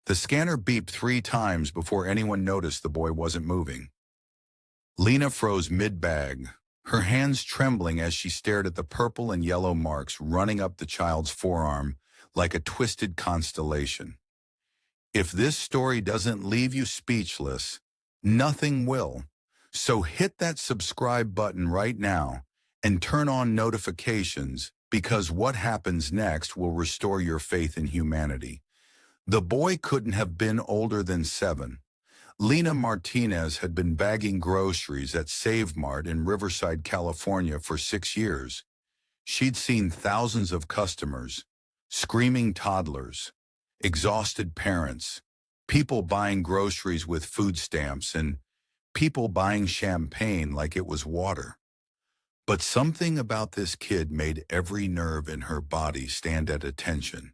The scanner beeped 3 times before anyone noticed the boy wasn't moving. Lena froze mid-bag, her hands trembling as she stared at the purple and yellow marks running up the child's forearm like a twisted constellation. If this story doesn't leave you speechless, nothing will. So hit that subscribe button right now and turn on notifications, because what happens next will restore your faith in humanity. The boy couldn't have been older than 7. Lena Martinez had been bagging groceries at Save Mart in Riverside, California for 6 years. She'd seen thousands of customers, screaming toddlers, exhausted parents, people buying groceries with food stamps, and people buying champagne like it was water. But something about this kid made every nerve in her body stand at attention.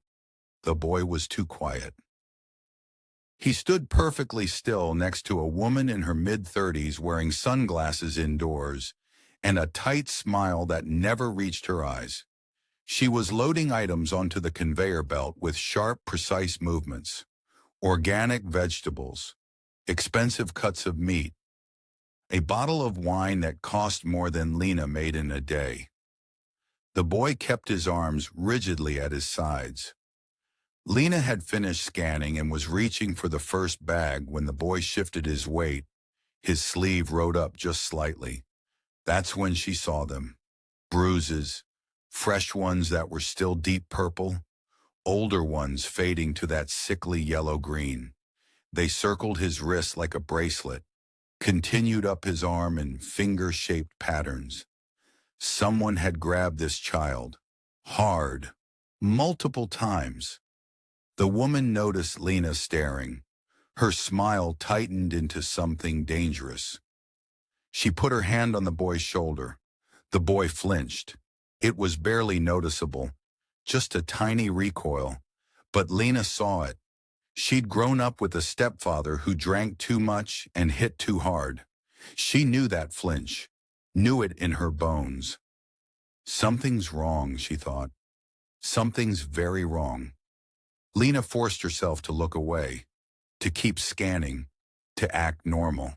The boy was too quiet. He stood perfectly still next to a woman in her mid-30s wearing sunglasses indoors and a tight smile that never reached her eyes. She was loading items onto the conveyor belt with sharp, precise movements. Organic vegetables, expensive cuts of meat, a bottle of wine that cost more than Lena made in a day. The boy kept his arms rigidly at his sides. Lena had finished scanning and was reaching for the first bag when the boy shifted his weight. His sleeve rode up just slightly. That's when she saw them. Bruises, fresh ones that were still deep purple, older ones fading to that sickly yellow-green. They circled his wrist like a bracelet, continued up his arm in finger-shaped patterns. Someone had grabbed this child, hard, multiple times. The woman noticed Lena staring. Her smile tightened into something dangerous. She put her hand on the boy's shoulder. The boy flinched. It was barely noticeable, just a tiny recoil, but Lena saw it. She'd grown up with a stepfather who drank too much and hit too hard. She knew that flinch, knew it in her bones. Something's wrong, she thought. Something's very wrong. Lena forced herself to look away, to keep scanning, to act normal.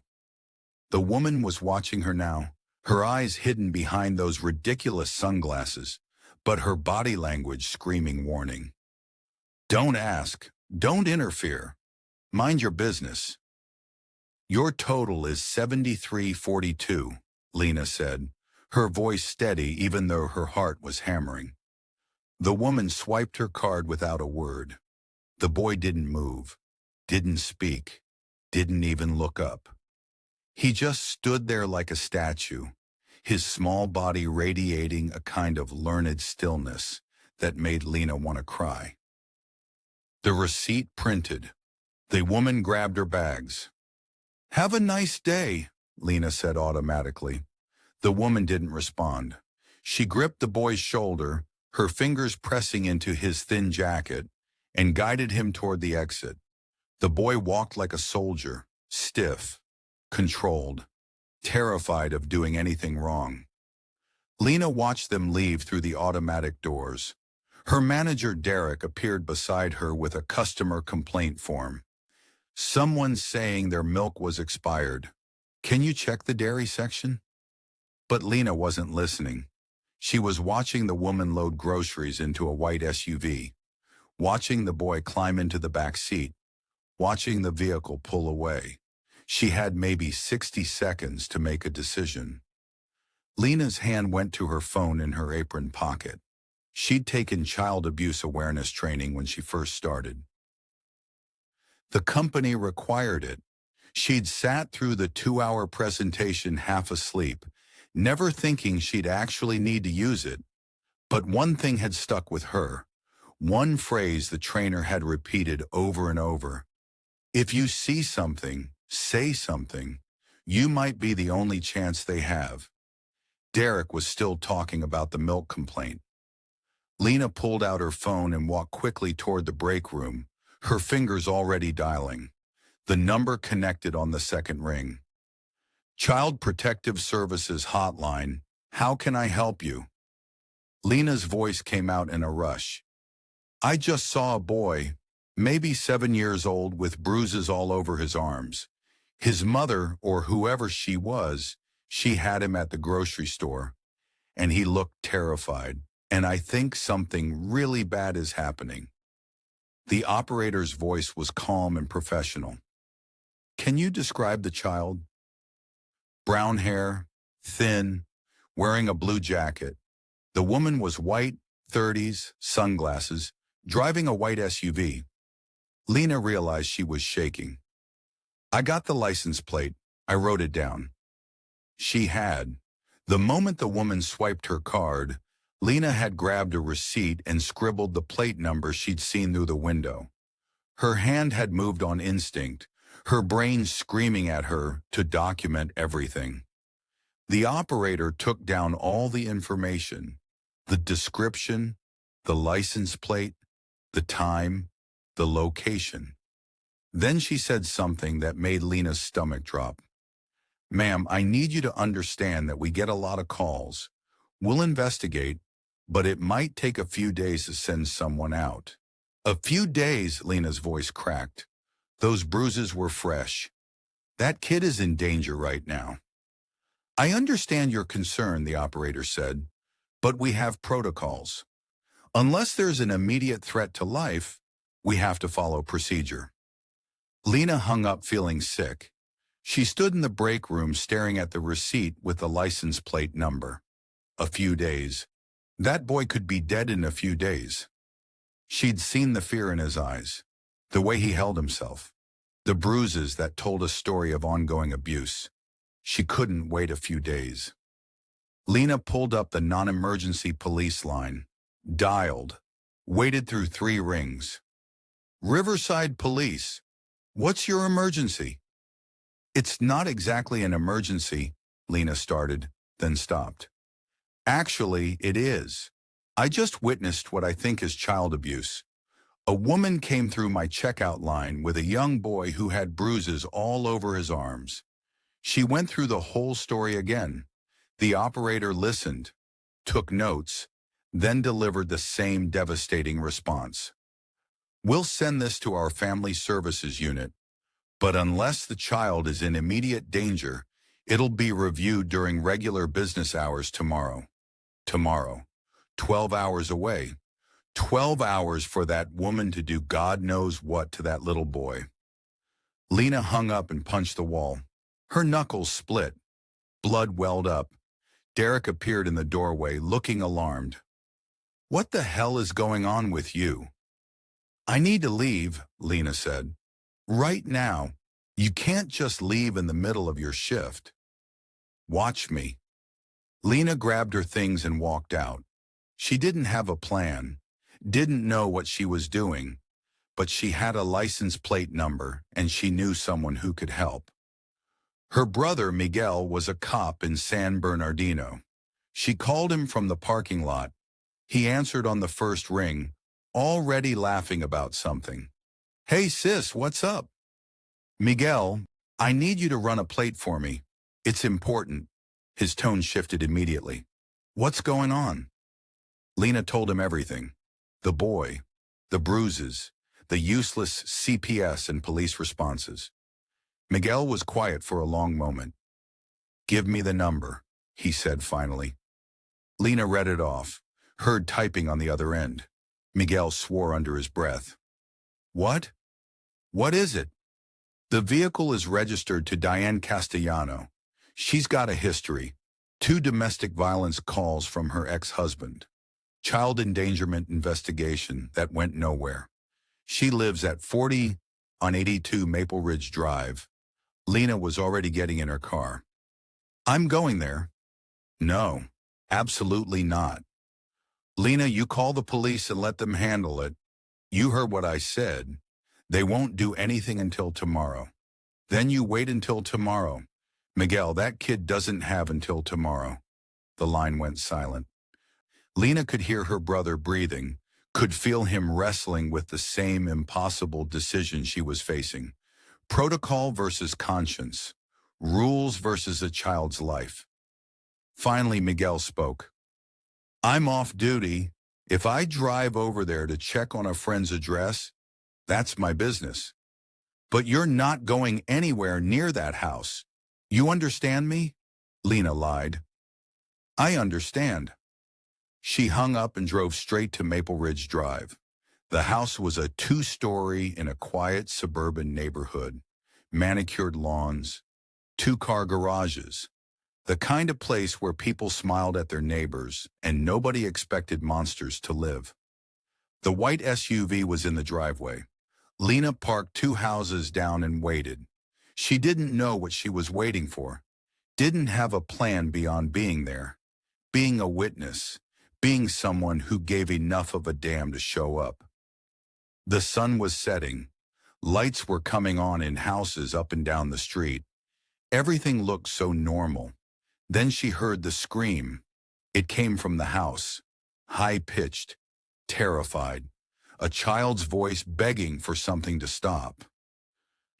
The woman was watching her now, her eyes hidden behind those ridiculous sunglasses, but her body language screaming warning. Don't ask. Don't interfere. Mind your business. Your total is $73.42, Lena said, her voice steady even though her heart was hammering. The woman swiped her card without a word. The boy didn't move, didn't speak, didn't even look up. He just stood there like a statue, his small body radiating a kind of learned stillness that made Lena want to cry. The receipt printed. The woman grabbed her bags. Have a nice day, Lena said automatically. The woman didn't respond. She gripped the boy's shoulder, her fingers pressing into his thin jacket, and guided him toward the exit. The boy walked like a soldier, stiff, controlled, terrified of doing anything wrong. Lena watched them leave through the automatic doors. Her manager, Derek, appeared beside her with a customer complaint form. Someone saying their milk was expired. Can you check the dairy section? But Lena wasn't listening. She was watching the woman load groceries into a white SUV, watching the boy climb into the back seat, watching the vehicle pull away. She had maybe 60 seconds to make a decision. Lena's hand went to her phone in her apron pocket. She'd taken child abuse awareness training when she first started. The company required it. She'd sat through the 2-hour presentation half asleep, never thinking she'd actually need to use it. But one thing had stuck with her. One phrase the trainer had repeated over and over. If you see something, say something. You might be the only chance they have. Derek was still talking about the milk complaint. Lena pulled out her phone and walked quickly toward the break room, her fingers already dialing. The number connected on the second ring. Child Protective Services hotline, how can I help you? Lena's voice came out in a rush. I just saw a boy. maybe 7 years old with bruises all over his arms. His mother, or whoever she was, she had him at the grocery store, and he looked terrified. And I think something really bad is happening. The operator's voice was calm and professional. Can you describe the child? Brown hair, thin, wearing a blue jacket. The woman was white, 30s, sunglasses, driving a white SUV. Lena realized she was shaking. I got the license plate. I wrote it down. She had. The moment the woman swiped her card, Lena had grabbed a receipt and scribbled the plate number she'd seen through the window. Her hand had moved on instinct, her brain screaming at her to document everything. The operator took down all the information, the description, the license plate, the time, the location. Then she said something that made Lena's stomach drop. Ma'am, I need you to understand that we get a lot of calls. We'll investigate, but it might take a few days to send someone out. A few days, Lena's voice cracked. Those bruises were fresh. That kid is in danger right now. I understand your concern, the operator said, but we have protocols. Unless there's an immediate threat to life, we have to follow procedure. Lena hung up feeling sick. She stood in the break room staring at the receipt with the license plate number. A few days. That boy could be dead in a few days. She'd seen the fear in his eyes, the way he held himself, the bruises that told a story of ongoing abuse. She couldn't wait a few days. Lena pulled up the non-emergency police line, dialed, waited through 3 rings. Riverside Police, what's your emergency? It's not exactly an emergency, Lena started, then stopped. Actually, it is. I just witnessed what I think is child abuse. A woman came through my checkout line with a young boy who had bruises all over his arms. She went through the whole story again. The operator listened, took notes, then delivered the same devastating response. We'll send this to our family services unit, but unless the child is in immediate danger, it'll be reviewed during regular business hours tomorrow. Tomorrow. 12 hours away. 12 hours for that woman to do God knows what to that little boy. Lena hung up and punched the wall. Her knuckles split. Blood welled up. Derek appeared in the doorway, looking alarmed. What the hell is going on with you? I need to leave, Lena said. Right now. You can't just leave in the middle of your shift. Watch me. Lena grabbed her things and walked out. She didn't have a plan, didn't know what she was doing, but she had a license plate number and she knew someone who could help. Her brother, Miguel, was a cop in San Bernardino. She called him from the parking lot. He answered on the first ring, already laughing about something. Hey sis, what's up? Miguel, I need you to run a plate for me. It's important. His tone shifted immediately. What's going on? Lena told him everything. The boy, the bruises, the useless CPS and police responses. Miguel was quiet for a long moment. Give me the number, he said finally. Lena read it off, heard typing on the other end. Miguel swore under his breath. What? What is it? The vehicle is registered to Diane Castellano. She's got a history. 2 domestic violence calls from her ex-husband. Child endangerment investigation that went nowhere. She lives at 40 on 82 Maple Ridge Drive. Lena was already getting in her car. I'm going there. No, absolutely not. Lena, you call the police and let them handle it. You heard what I said. They won't do anything until tomorrow. Then you wait until tomorrow. Miguel, that kid doesn't have until tomorrow. The line went silent. Lena could hear her brother breathing, could feel him wrestling with the same impossible decision she was facing. Protocol versus conscience. Rules versus a child's life. Finally, Miguel spoke. I'm off duty. If I drive over there to check on a friend's address, That's my business. But you're not going anywhere near that house. You understand me? Lena lied. I understand. She hung up and drove straight to Maple Ridge Drive. The house was a two-story in a quiet suburban neighborhood. Manicured lawns, two-car garages. The kind of place where people smiled at their neighbors and nobody expected monsters to live. The white SUV was in the driveway. Lena parked two houses down and waited. She didn't know what she was waiting for. Didn't have a plan beyond being there. Being a witness. Being someone who gave enough of a damn to show up. The sun was setting. Lights were coming on in houses up and down the street. Everything looked so normal. Then she heard the scream. It came from the house. High-pitched, terrified. A child's voice begging for something to stop.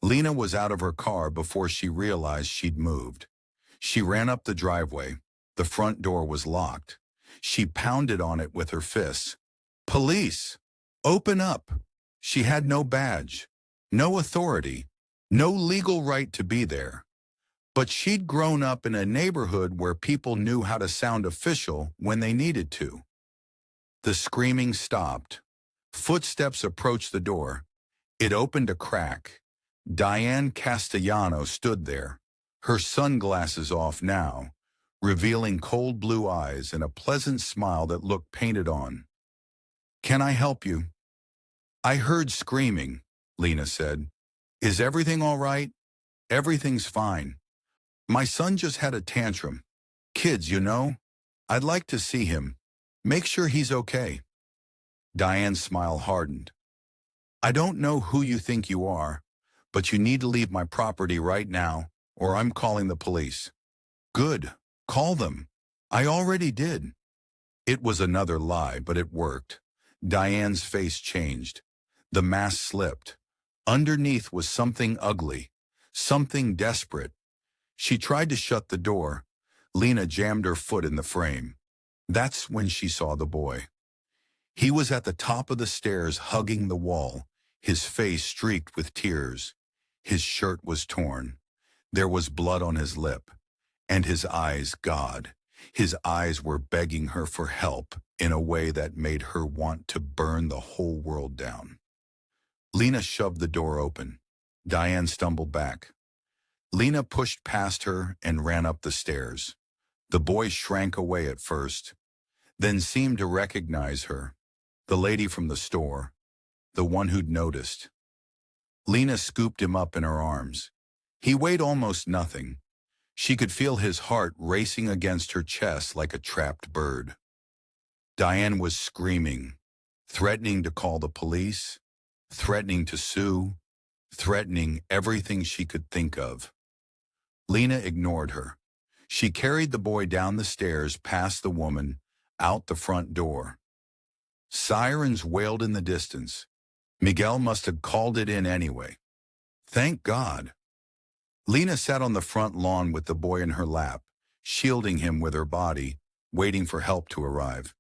Lena was out of her car before she realized she'd moved. She ran up the driveway. The front door was locked. She pounded on it with her fists. Police! Open up! She had no badge, no authority, no legal right to be there. But she'd grown up in a neighborhood where people knew how to sound official when they needed to. The screaming stopped. Footsteps approached the door. It opened a crack. Diane Castellano stood there, her sunglasses off now, revealing cold blue eyes and a pleasant smile that looked painted on. Can I help you? I heard screaming, Lena said. Is everything all right? Everything's fine. My son just had a tantrum. Kids, you know. I'd like to see him. Make sure he's okay. Diane's smile hardened. I don't know who you think you are, but you need to leave my property right now, or I'm calling the police. Good. Call them. I already did. It was another lie, but it worked. Diane's face changed. The mask slipped. Underneath was something ugly, something desperate. She tried to shut the door. Lena jammed her foot in the frame. That's when she saw the boy. He was at the top of the stairs hugging the wall, his face streaked with tears. His shirt was torn. There was blood on his lip. And his eyes, God, his eyes were begging her for help in a way that made her want to burn the whole world down. Lena shoved the door open. Diane stumbled back. Lena pushed past her and ran up the stairs. The boy shrank away at first, then seemed to recognize her, the lady from the store, the one who'd noticed. Lena scooped him up in her arms. He weighed almost nothing. She could feel his heart racing against her chest like a trapped bird. Diane was screaming, threatening to call the police, threatening to sue, threatening everything she could think of. Lena ignored her. She carried the boy down the stairs past the woman, out the front door. Sirens wailed in the distance. Miguel must have called it in anyway. Thank God. Lena sat on the front lawn with the boy in her lap, shielding him with her body, waiting for help to arrive.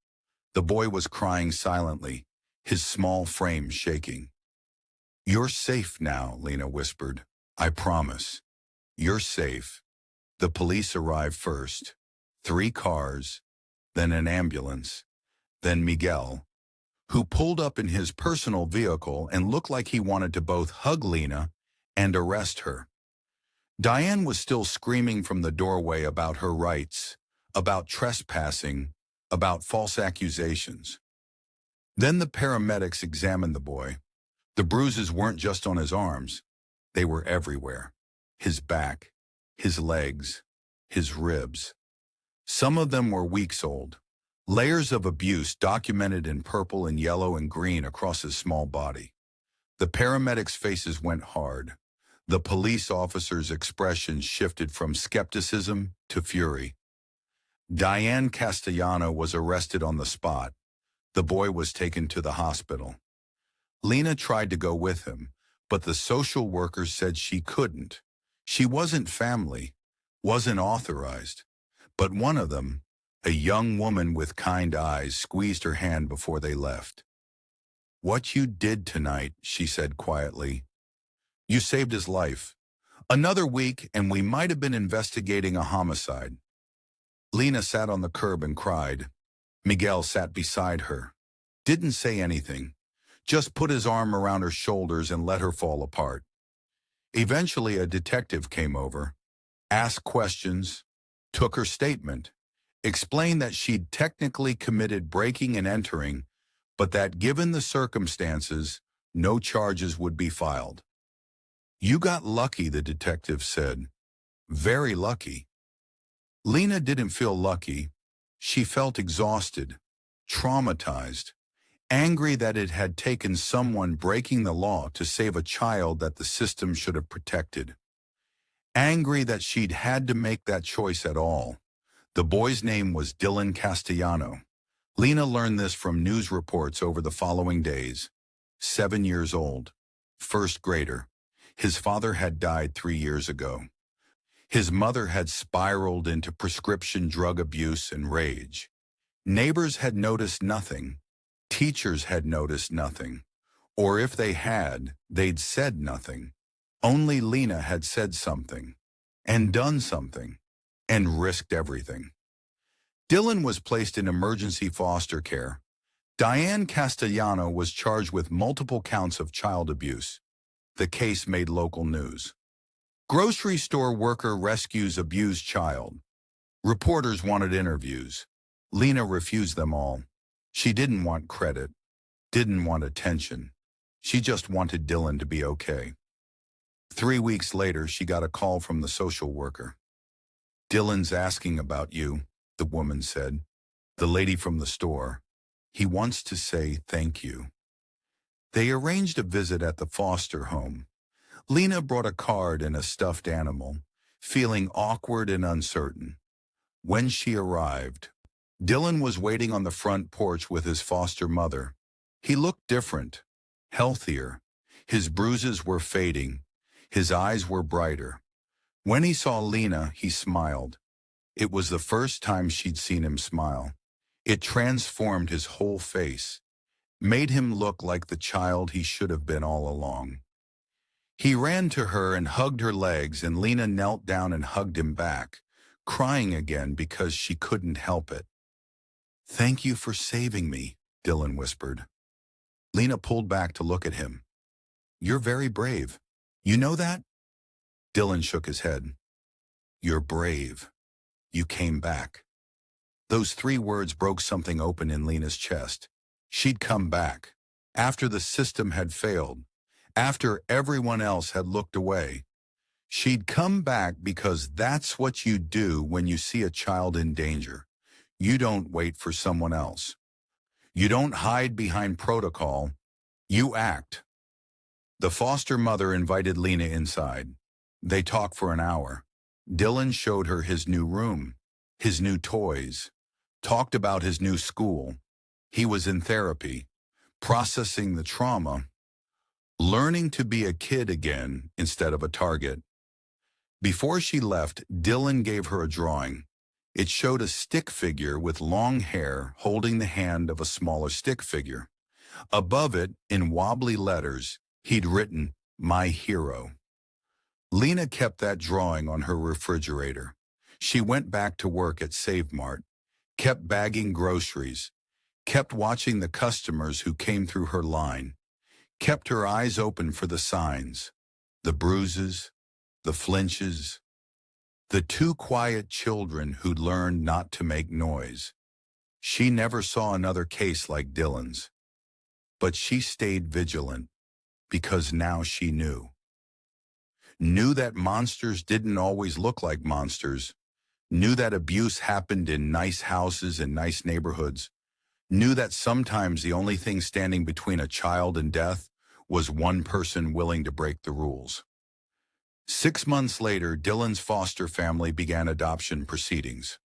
The boy was crying silently, his small frame shaking. You're safe now, Lena whispered. I promise. You're safe. The police arrived first. 3 cars, then an ambulance, then Miguel, who pulled up in his personal vehicle and looked like he wanted to both hug Lena and arrest her. Diane was still screaming from the doorway about her rights, about trespassing, about false accusations. Then the paramedics examined the boy. The bruises weren't just on his arms. They were everywhere. His back, his legs, his ribs. Some of them were weeks old. Layers of abuse documented in purple and yellow and green across his small body. The paramedics' faces went hard. The police officers' expressions shifted from skepticism to fury. Diane Castellano was arrested on the spot. The boy was taken to the hospital. Lena tried to go with him, but the social workers said she couldn't. She wasn't family, wasn't authorized. But one of them, a young woman with kind eyes, squeezed her hand before they left. "What you did tonight," she said quietly. "You saved his life. Another week and we might have been investigating a homicide." Lena sat on the curb and cried. Miguel sat beside her. Didn't say anything. Just put his arm around her shoulders and let her fall apart. Eventually a detective came over, asked questions, took her statement, explained that she'd technically committed breaking and entering, but that given the circumstances, no charges would be filed. "You got lucky," the detective said. "Very lucky." Lena didn't feel lucky. She felt exhausted, traumatized, angry that it had taken someone breaking the law to save a child that the system should have protected. Angry that she'd had to make that choice at all. The boy's name was Dylan Castellano. Lena learned this from news reports over the following days. 7 years old. First grader. His father had died 3 years ago. His mother had spiraled into prescription drug abuse and rage. Neighbors had noticed nothing. Teachers had noticed nothing. Or if they had, they'd said nothing. Only Lena had said something, and done something, and risked everything. Dylan was placed in emergency foster care. Diane Castellano was charged with multiple counts of child abuse. The case made local news. Grocery store worker rescues abused child. Reporters wanted interviews. Lena refused them all. She didn't want credit, didn't want attention. She just wanted Dylan to be okay. 3 weeks later, she got a call from the social worker. "Dylan's asking about you," the woman said. "The lady from the store. He wants to say thank you." They arranged a visit at the foster home. Lena brought a card and a stuffed animal, feeling awkward and uncertain. When she arrived, Dylan was waiting on the front porch with his foster mother. He looked different, healthier. His bruises were fading. His eyes were brighter. When he saw Lena, he smiled. It was the first time she'd seen him smile. It transformed his whole face, made him look like the child he should have been all along. He ran to her and hugged her legs, and Lena knelt down and hugged him back, crying again because she couldn't help it. "Thank you for saving me," Dylan whispered. Lena pulled back to look at him. "You're very brave. You know that?" Dylan shook his head. "You're brave. You came back." Those 3 words broke something open in Lena's chest. She'd come back. After the system had failed. After everyone else had looked away. She'd come back because that's what you do when you see a child in danger. You don't wait for someone else. You don't hide behind protocol. You act. The foster mother invited Lena inside. They talked for an hour. Dylan showed her his new room, his new toys, talked about his new school. He was in therapy, processing the trauma, learning to be a kid again instead of a target. Before she left, Dylan gave her a drawing. It showed a stick figure with long hair holding the hand of a smaller stick figure. Above it, in wobbly letters, he'd written, "My hero." Lena kept that drawing on her refrigerator. She went back to work at Save Mart, kept bagging groceries, kept watching the customers who came through her line, kept her eyes open for the signs, the bruises, the flinches, the 2 quiet children who'd learned not to make noise. She never saw another case like Dylan's. But she stayed vigilant, because now she knew. Knew that monsters didn't always look like monsters. Knew that abuse happened in nice houses and nice neighborhoods. Knew that sometimes the only thing standing between a child and death was one person willing to break the rules. 6 months later, Dylan's foster family began adoption proceedings.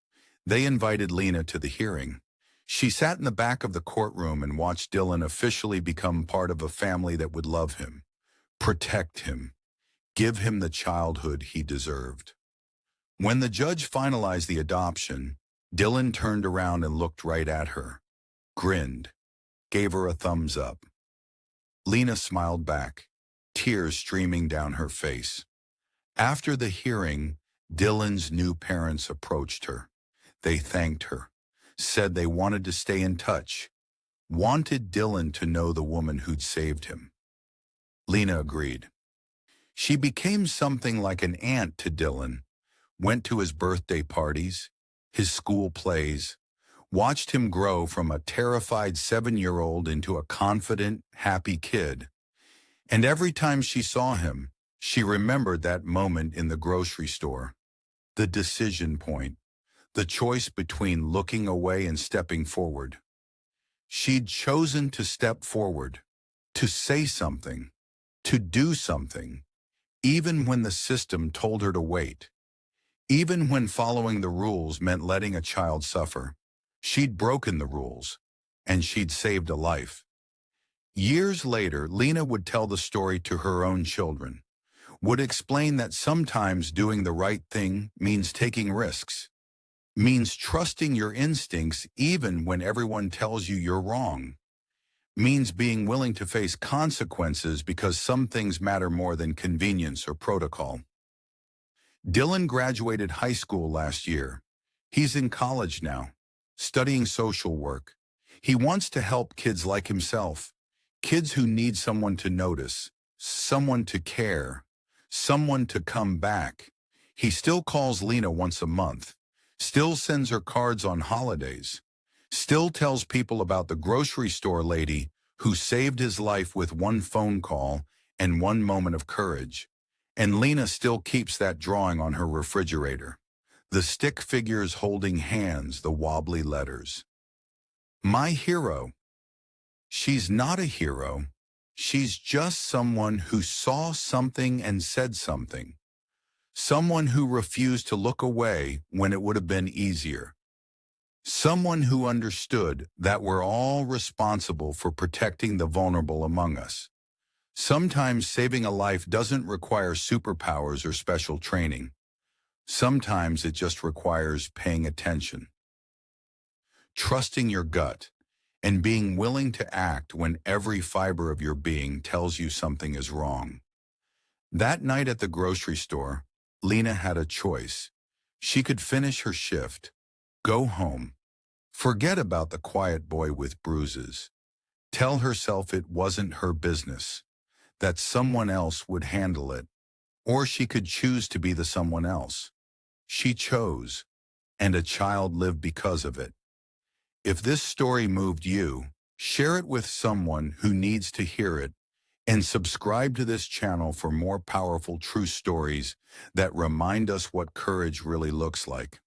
They invited Lena to the hearing. She sat in the back of the courtroom and watched Dylan officially become part of a family that would love him, protect him, give him the childhood he deserved. When the judge finalized the adoption, Dylan turned around and looked right at her, grinned, gave her a thumbs up. Lena smiled back, tears streaming down her face. After the hearing, Dylan's new parents approached her. They thanked her, said they wanted to stay in touch, wanted Dylan to know the woman who'd saved him. Lena agreed. She became something like an aunt to Dylan, went to his birthday parties, his school plays, watched him grow from a terrified 7-year-old into a confident, happy kid. And every time she saw him, she remembered that moment in the grocery store, the decision point, the choice between looking away and stepping forward. She'd chosen to step forward, to say something, to do something, even when the system told her to wait. Even when following the rules meant letting a child suffer. She'd broken the rules, and she'd saved a life. Years later, Lena would tell the story to her own children, would explain that sometimes doing the right thing means taking risks, means trusting your instincts even when everyone tells you you're wrong, means being willing to face consequences because some things matter more than convenience or protocol. Dylan graduated high school last year. He's in college now, studying social work. He wants to help kids like himself, kids who need someone to notice, someone to care, someone to come back. He still calls Lena once a month, still sends her cards on holidays, still tells people about the grocery store lady who saved his life with one phone call and one moment of courage. And Lena still keeps that drawing on her refrigerator. The stick figures holding hands, the wobbly letters. My hero. She's not a hero. She's just someone who saw something and said something. Someone who refused to look away when it would have been easier. Someone who understood that we're all responsible for protecting the vulnerable among us. Sometimes saving a life doesn't require superpowers or special training. Sometimes it just requires paying attention, trusting your gut, and being willing to act when every fiber of your being tells you something is wrong. That night at the grocery store, Lena had a choice. She could finish her shift, go home, forget about the quiet boy with bruises, tell herself it wasn't her business, that someone else would handle it, or she could choose to be the someone else. She chose, and a child lived because of it. If this story moved you, share it with someone who needs to hear it, and subscribe to this channel for more powerful true stories that remind us what courage really looks like.